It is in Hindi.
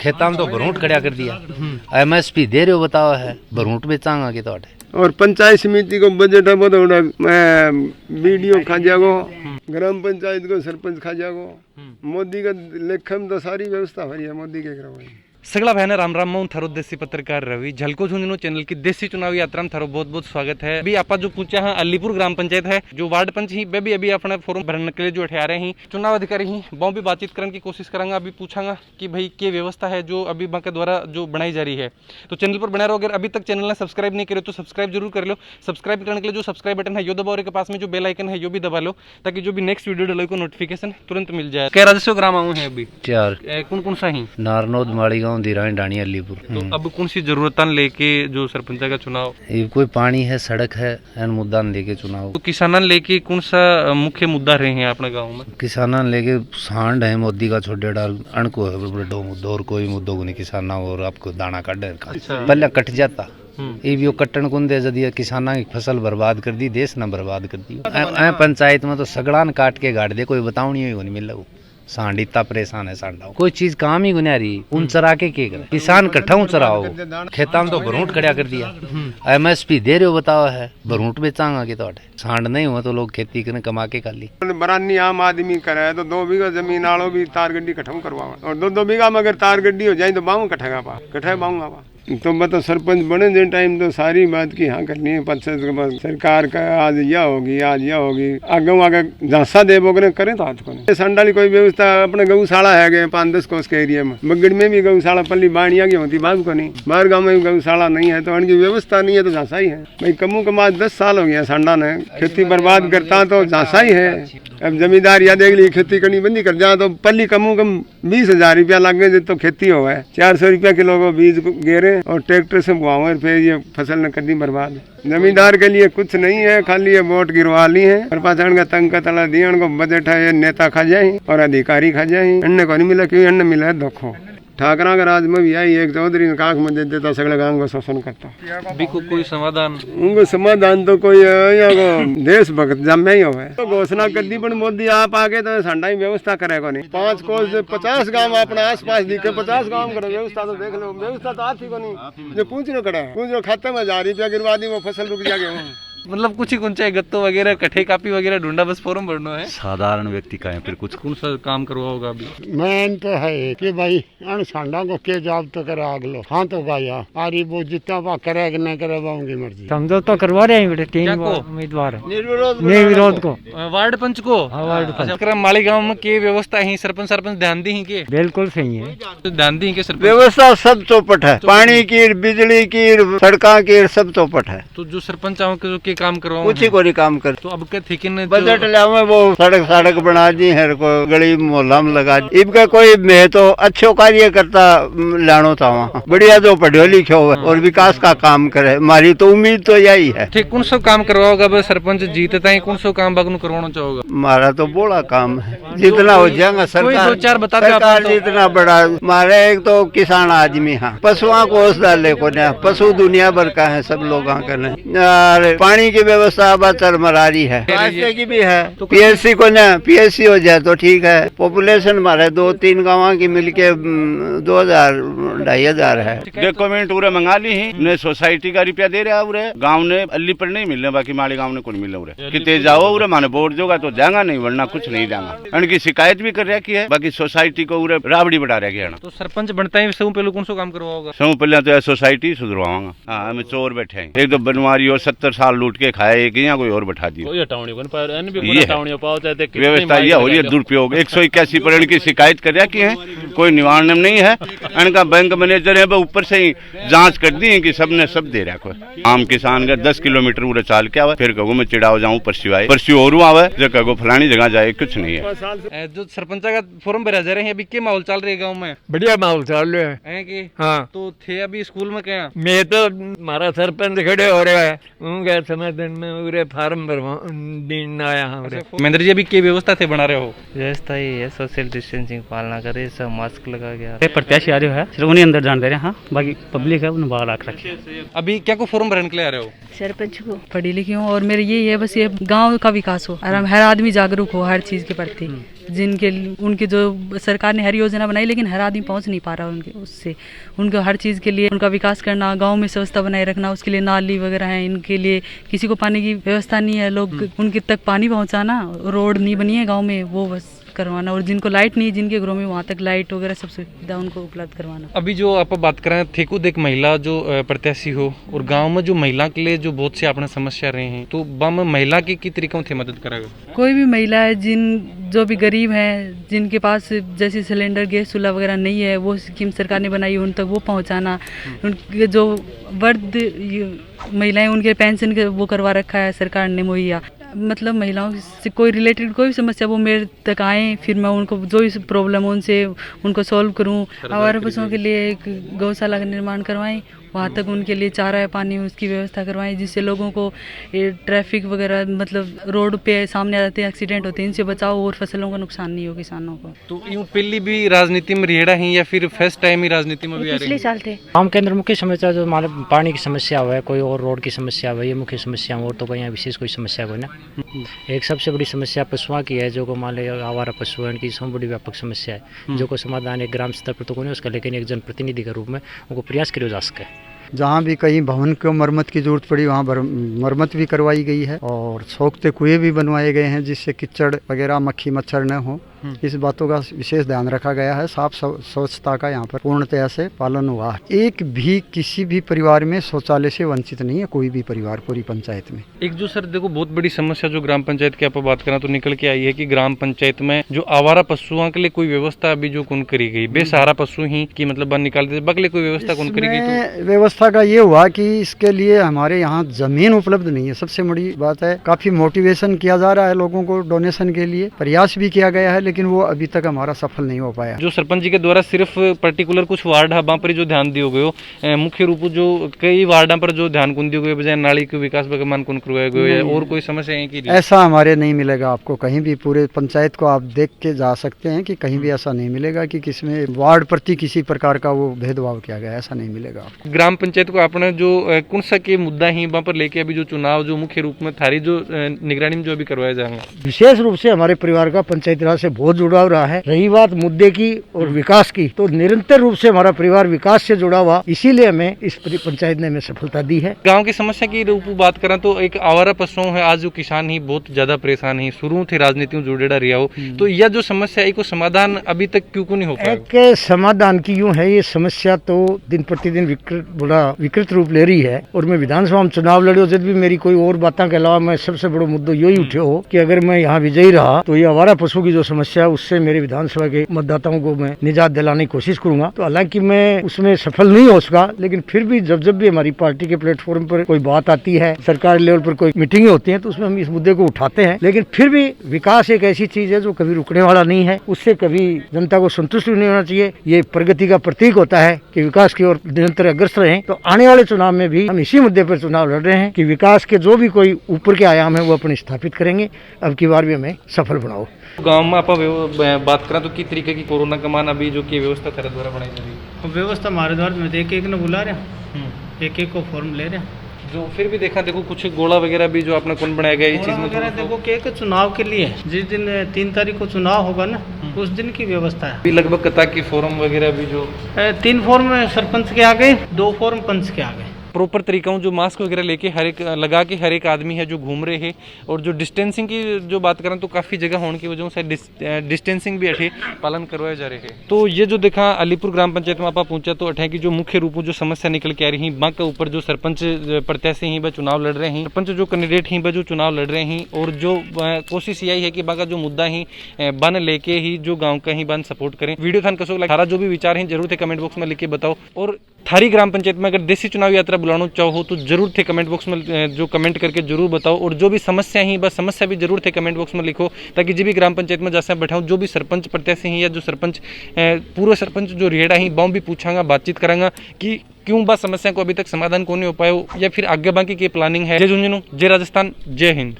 खेता में तो भरूट खड़ा कर दिया। MSP दे रहे हो बताओ है, भरूट बेचांगा कि तो और पंचायत समिति को बजट है वो तो वीडियो खा जागो, ग्राम पंचायत को सरपंच खा जागो। मोदी का लेखम तो सारी व्यवस्था हो रही है मोदी के ग्राम में। सगला भाई राम राम मैं थारो देसी पत्रकार रवि झलको झुंझुनू चैनल की देसी चुनावी यात्रा में थारो बहुत बहुत स्वागत है। अभी आप जो पूछा है अलीपुर ग्राम पंचायत है जो वार्ड पंच ही वे भी अभी अपना फॉर्म भरने के लिए जो ठहरे ही चुनाव अधिकारी ही वो भी बातचीत करने की कोशिश करेंगे। अभी पूछांगा कि भाई क्या व्यवस्था है जो अभी वहाँ के द्वारा जो बनाई जा रही है। तो चैनल पर बना रहो, अगर अभी तक चैनल ने सब्सक्राइब नहीं करे तो सब्सक्राइब जरूर कर लो। सब्सक्राइब करने के लिए जो सब्सक्राइब बटन है यो दबाओ, के पास में जो बेल आइकन है यो भी दबा लो ताकि जो भी नेक्स्ट वीडियो डालो को नोटिफिकेशन तुरंत मिल जाए। क्या राजस्व ग्राम आऊँ है अभी चार कौन कौन सा ही नारनौद माड़ीगांव धीरानी डाणी अलीपुर। तो अब कौन सी जरूरत लेके जो सरपंच का चुनाव ये कोई पानी है, सड़क है, इन मुद्दा लेके चुनाव। तो किसानन लेके कौन सा मुख्य मुद्दा रहे हैं अपने गांव में? किसानन लेके सांड है मोदी का छोटे डाल अणको है बड़ो मुद्दो, और कोई मुद्दो को नहीं किसाना और आपको दाना काट पहले कट जाता ये भी कट्टन कुंदे जदी किसाना की फसल बर्बाद कर दी, देश ना बर्बाद कर दी। पंचायत में तो सगड़ान काट के गाड़ दे, कोई बतावनी ही नहीं मिल रहा। सांड इतना परेशान है, सांडा कोई चीज काम ही गुना रही। उन चरा के करे किसान कट्ठा चराओ, खेता में तो भरूट खड़ा कर दिया। MSP दे रहे हो बताओ है, भरूट बेचांगा कि तो सांड नहीं हुआ तो लोग खेती करने कमा के कर ली। बरानी आम आदमी करे तो 2 बीघा जमीन आलो भी तार गड्डी कठम करवा, और 2 बीघा में अगर तार गड्डी हो जाए तो बाऊ कठेगा पा कठे बाऊंगा पा। तो मतलब सरपंच बने दिन टाइम तो सारी बात की हाँ करनी है। पंचायत के बाद सरकार का आज यह होगी, आज यह होगी, आगे झांसा दे बोगरे करें तो आज को संडाली कोई व्यवस्था अपने गौशाला है गए 5-10 कोस के एरिया में। बगड़ में भी गौशाला पल्ली बाणिया की होती बाबू को नहीं, बाहर गाँव में गौशाला नहीं है तो उनकी व्यवस्था नहीं है तो झांसा ही है भाई। कमू कमा 10 साल हो गया सांडा ने खेती बर्बाद करता तो झांसा ही है। अब जमींदार या देख ली खेती करनी बंदी कर जा तो पल्ली कमू कम 20,000 रुपया लग गए तो खेती हो है। 400 रुपया किलो को बीज गेरे और ट्रैक्टर से बुआओ, फिर ये फसल ने कर दी बर्बाद। जमींदार के लिए कुछ नहीं है, खाली ये वोट गिरवा ली है और पाचन का तंग का तला दिया। उनको बजट है ये नेता खा जाए और अधिकारी खा जाए, अन्य को नहीं मिला क्यों अन्य मिला है धोखो। ठाकरा का राज में भी आई एक चौधरी काख में दे देता, सगले गांव को शोषण करता। अभी कोई समाधान उनको समाधान तो कोई देश भक्त जमे ही हो तो घोषणा कर दी, पर मोदी आप आगे तो संडा ही व्यवस्था करेगा नहीं। 5 कोस 50 गांव अपने आस पास दिखे, 50 गांव करे व्यवस्था तो देख लो। व्यवस्था तो आती को नहीं, जो पूछ लो कड़ा पूछ लो खाते में 1000 रुपया गिरवा दी वो फसल रुक जाएगी। मतलब कुछ ही कुंचा गत्तो वगैरह कठे कापी वगैरह ढूंढा, बस फॉर्म भरना है। साधारण व्यक्ति का है, फिर कुछ कौन सा काम करवाओगा अभी? मैं तो है कि भाई अन सांडा को के जॉब तो करा अगलो हाँ तो गाया आरी वो जितना बा करे कि नहीं करे बाउंगी मर्जी समझो तो करवा रहे हैं बेटे। 3 उम्मीदवार निर्विरोध को वार्ड पंच को माली गाँव में के व्यवस्था ही सरपंच ध्यान दी के बिल्कुल सही है, तो ध्यान दी के सरपंच व्यवस्था सब चौपट है, पानी की, बिजली की, सड़का की सब चौपट है। तो जो सरपंच आओ के काम करवाओ कुछ ही को नहीं काम कर। तो अब क्या थे बजट लावे वो सड़क बना दी है, को गली मोहल्ला में लगा दी। इनका कोई मैं तो अच्छो कार्य करता लानो था वहाँ बढ़िया जो पढ़ो लिखो है और विकास का काम करे, हमारी तो उम्मीद तो यही है। ठीक, कौन सा काम करवाओगा सरपंच जीतता है? कौन सा काम बागनू करवाना चाहोगा? हमारा तो बड़ा काम है, जितना हो जाएगा सरकार 2-4 बता सरकार जितना बड़ा। हमारे एक तो किसान आदमी हाँ पशुओं को उस डाले को न पशु दुनिया भर का है, सब लोग पानी की व्यवस्था चरमरारी है, रास्ते की भी है। तो PSC को ना PSC हो जाए तो ठीक है। पॉपुलेशन हमारे 2-3 गाँव की मिलके 2,000-2,500 है। डॉक्यूमेंट पूरे मंगा ली ही ने सोसाइटी का रुपया दे रहा है, गाँव ने अल्ली पर नहीं मिल रहा, बाकी माली गाँव ने कुछ मिल रहा। कितने जाओ उरे माने वोट दोगा तो जाएगा नहीं, वरना कुछ नहीं जाएगा। उनकी शिकायत भी कर रखी है, बाकी सोसाइटी को उरे राबड़ी बढ़ा रखी है। तो सरपंच बनता है सब पहले कौन सा काम करवाओगा? सब पहले तो सोसाइटी सुधरवाऊंगा। हाँ हमें चोर बैठे हैं, एक तो बनवारी और 70 साल लूट के खाए, एक यहाँ कोई और बैठा दिया। व्यवस्था यह हो रही है दुरुपयोग। 181 पर इनकी शिकायत कर रखी है, कोई निवारण नहीं है। इनका बैंक मैनेजर है वो ऊपर से ही जांच कर दी है कि सबने सब दे रखा है। आम किसान का 10 किलोमीटर पूरा चाल के आवे, फिर कहो मैं चिड़ाव जाऊँ परसों आए, परसों और आवे जो कहो फलानी जगह जाए, कुछ नहीं है। जो सरपंच का फॉर्म भरा जा रहे हैं, अभी क्या माहौल चल रही है गाँव में? बढ़िया माहौल चल रहा है कि हाँ। तो थे अभी स्कूल में क्या? मैं तो हमारा सरपंच खड़े हो रहा है उनके समर्थन में उरे फार्म दिन आया हूँ। महेंद्र जी अभी क्या व्यवस्था थे बना रहे हो? व्यवस्था ही है, सोशल डिस्टेंसिंग पालना करे, सब मास्क लगा गया। प्रत्याशी आ रहे है सिर्फ उन्हें अंदर जान दे रहे हैं, हाँ बाकी पब्लिक है उन्हें बाहर रख रखे। अभी क्या को फॉर्म भरने के लिए आ रहे हो? सरपंच को पढ़ी लिखी हूँ और मेरे यही है बस ये गांव का विकास हो और हम हर आदमी जागरूक हो हर चीज के प्रति। जिनके उनकी जो सरकार ने हर योजना बनाई, लेकिन हर आदमी पहुंच नहीं पा रहा उनके उससे। उनको हर चीज़ के लिए उनका विकास करना, गांव में स्वच्छता बनाए रखना, उसके लिए नाली वगैरह है, इनके लिए किसी को पानी की व्यवस्था नहीं है, लोग उनके तक पानी पहुँचाना, रोड नहीं बनी है गाँव में, वो बस करवाना। और जिनको लाइट नहीं है, जिनके घरों में, वहाँ तक लाइट वगैरह सब सुविधा उनको उपलब्ध करवाना। अभी जो आप बात कर रहे हैं थे खुद एक महिला जो प्रत्याशी हो, और गांव में जो महिला के लिए जो बहुत सी आपने समस्या रहे हैं, तो बम महिला की तरीकों से मदद करेगा? कोई भी महिला है जो भी गरीब हैं, जिनके पास जैसे सिलेंडर, गैस चूल्हा वगैरह नहीं है, वो स्कीम सरकार ने बनाई है, उन तक वो पहुँचाना। उनके जो वृद्ध महिलाएं, उनके पेंशन के वो करवा रखा है सरकार ने मुहैया। मतलब महिलाओं से कोई रिलेटेड कोई भी समस्या वो मेरे तक आए, फिर मैं उनको जो भी प्रॉब्लम हो उनसे उनको सॉल्व करूं। आवारा पशुओं के लिए एक गौशाला का निर्माण करवाएं, वहाँ तक उनके लिए चारा है, पानी, उसकी व्यवस्था करवाएं, जिससे लोगों को ट्रैफिक वगैरह, मतलब रोड पे सामने आ जाते हैं, एक्सीडेंट होते हैं, इनसे बचाओ और फसलों का नुकसान नहीं हो किसानों को। तो यूँ पहली भी राजनीति में रेड़ा है या फिर फर्स्ट टाइम ही राजनीति में भी आ रही है? पिछले साल थे। गाँव के अंदर मुख्य समस्या जो मानो पानी की समस्या हुआ है, कोई और रोड की समस्या हुआ है, ये मुख्य समस्या, और तो कोई यहाँ विशेष कोई समस्या कोई ना। एक सबसे बड़ी समस्या पशुओं की है, जो को मान लो आवारा पशु है, इनकी सबसे बड़ी व्यापक समस्या है, जो को समाधान एक ग्राम स्तर पर तो कोई नहीं उसका, लेकिन एक जनप्रतिनिधि के रूप में उनको प्रयास किया जा सके। जहाँ भी कहीं भवन को मरम्मत की जरूरत पड़ी वहाँ मरम्मत भी करवाई गई है, और सोखते कुएं भी बनवाए गए हैं, जिससे कीचड़ वगैरह, मक्खी मच्छर न हो, इस बातों का विशेष ध्यान रखा गया है। साफ स्वच्छता का यहाँ पर पूर्णतया से पालन हुआ है। एक भी किसी भी परिवार में शौचालय से वंचित नहीं है, कोई भी परिवार पूरी पंचायत में। एक जो सर देखो बहुत बड़ी समस्या जो ग्राम पंचायत की आप बात करें तो निकल के आई है कि ग्राम पंचायत में जो आवारा पशुओं के लिए कोई व्यवस्था अभी जो कौन करी गई, बेसहारा पशु ही की मतलब बन निकाल देते, बगले कोई व्यवस्था कौन करी गई? तो व्यवस्था का ये हुआ कि इसके लिए हमारे यहाँ जमीन उपलब्ध नहीं है, सबसे बड़ी बात है। काफी मोटिवेशन किया जा रहा है लोगों को डोनेशन के लिए, प्रयास भी किया गया है, लेकिन वो अभी तक हमारा सफल नहीं हो पाया। जो सरपंच जी के द्वारा सिर्फ पर्टिकुलर कुछ वार्ड है वहाँ पर जो ध्यान दियो गयो, मुख्य रूप जो कई वार्डा पर जो ध्यान कौन दियो गयो, बजाय नाली के विकास बगमान कौन करवाया गयो, और कोई समस्या है कि ऐसा हमारे नहीं मिलेगा आपको कहीं भी। पूरे पंचायत को आप देख के जा सकते हैं कि कहीं भी ऐसा नहीं मिलेगा कि किसमें वार्ड प्रति किसी प्रकार का वो भेदभाव किया गया, ऐसा नहीं मिलेगा आपको। ग्राम पंचायत को आपने जो कौन सा के मुद्दा ही वहाँ पर लेके अभी जो चुनाव जो मुख्य रूप में थारी जो निगरानी में जो अभी करवाया जाएगा? विशेष रूप से हमारे परिवार का पंचायती राज से बहुत जुड़ाव रहा है। रही बात मुद्दे की और विकास की, तो निरंतर रूप से हमारा परिवार विकास से जुड़ा हुआ, इसीलिए हमें इस पंचायत ने हमें सफलता दी है। गांव की समस्या की रूप बात करें तो एक आवारा पशुओं है, आज जो किसान ही बहुत ज्यादा परेशान है, शुरू थे राजनीति में जुड़ेड़ा रहा हो, तो यह जो समस्या है को समाधान अभी तक क्यों नहीं हो पाया? एक समाधान की यूँ है, ये समस्या तो दिन प्रतिदिन विकृत रूप ले रही है। और मैं विधानसभा में चुनाव लड़ो जब भी मेरी कोई और बातों के अलावा मैं सबसे बड़ा मुद्दा यही उठे हो कि अगर मैं यहाँ विजयी रहा तो ये आवारा पशु की जो समस्या है उससे मेरे विधानसभा के मतदाताओं को मैं निजात दिलाने की कोशिश करूंगा। तो हालांकि मैं उसमें सफल नहीं हो सका, लेकिन फिर भी जब भी हमारी पार्टी के प्लेटफॉर्म पर कोई बात आती है, सरकार लेवल पर कोई मीटिंगें होती हैं, तो उसमें हम इस मुद्दे को उठाते हैं। लेकिन फिर भी विकास एक ऐसी चीज है जो कभी रुकने वाला नहीं है, उससे कभी जनता को संतुष्ट नहीं होना चाहिए। ये प्रगति का प्रतीक होता है कि विकास की ओर निरंतर अग्रसर रहें। तो आने वाले चुनाव में भी हम इसी मुद्दे पर चुनाव लड़ रहे हैं कि विकास के जो भी कोई ऊपर के आयाम है वो अपने स्थापित करेंगे। अब की बार भी हमें सफल बनाओ। गांव में आप बात करें तो किस तरीके की कोरोना का मान अभी जो की व्यवस्था तेरे द्वारा बनाई जा रही है? व्यवस्था हमारे द्वारा में एक एक ने बुला रहे हैं, एक एक को फॉर्म ले रहे हैं। जो फिर भी देखा देखो कुछ गोला वगैरह भी जो आपने कौन बनाया गया ये चीज वगैरह देखो कि एक चुनाव के लिए जिस दिन 3 तारीख को चुनाव होगा ना, उस दिन की व्यवस्था है। लगभग कता की फॉर्म वगैरह भी जो 3 फॉर्म सरपंच के आ गए, 2 फॉर्म पंच के आ गए। प्रॉपर तरीका जो मास्क वगैरह लेके हर एक लगा के हर एक आदमी है जो घूम रहे हैं, और जो डिस्टेंसिंग की जो बात करें तो काफ़ी जगह होने की वजह से डिस्टेंसिंग भी अठे पालन करवाए जा रहे हैं। तो ये जो देखा अलीपुर ग्राम पंचायत में आप पहुंचा तो अठे की जो मुख्य रूप जो समस्या निकल के आ रही है, के ऊपर जो सरपंच प्रत्याशी ही वह चुनाव लड़ रहे हैं, सरपंच जो कैंडिडेट ही वह जो चुनाव लड़ रहे हैं, और जो कोशिश यही है कि बाका जो मुद्दा ही बन लेके ही जो गाँव का ही बन सपोर्ट करें। वीडियो थान कसो सारा जो भी विचार हैं जरूर थे कमेंट बॉक्स में लिख के बताओ। और थारी ग्राम पंचायत में अगर देसी चुनाव यात्रा बुलाना चाहो तो जरूर थे कमेंट बॉक्स में जो कमेंट करके जरूर बताओ। और जो भी समस्या ही बस समस्या भी जरूर थे कमेंट बॉक्स में लिखो, ताकि जो भी ग्राम पंचायत में जैसे बैठा हूँ जो भी सरपंच प्रत्याशी हैं या जो सरपंच पूर्व सरपंच जो रेड़ा ही बाँव भी पूछांगा, बातचीत करांगा कि क्यों बस समस्या को अभी तक समाधान को नहीं हो पाया, या फिर आगे बाकी की प्लानिंग है। जय झुंझुनू, जय राजस्थान, जय हिंद।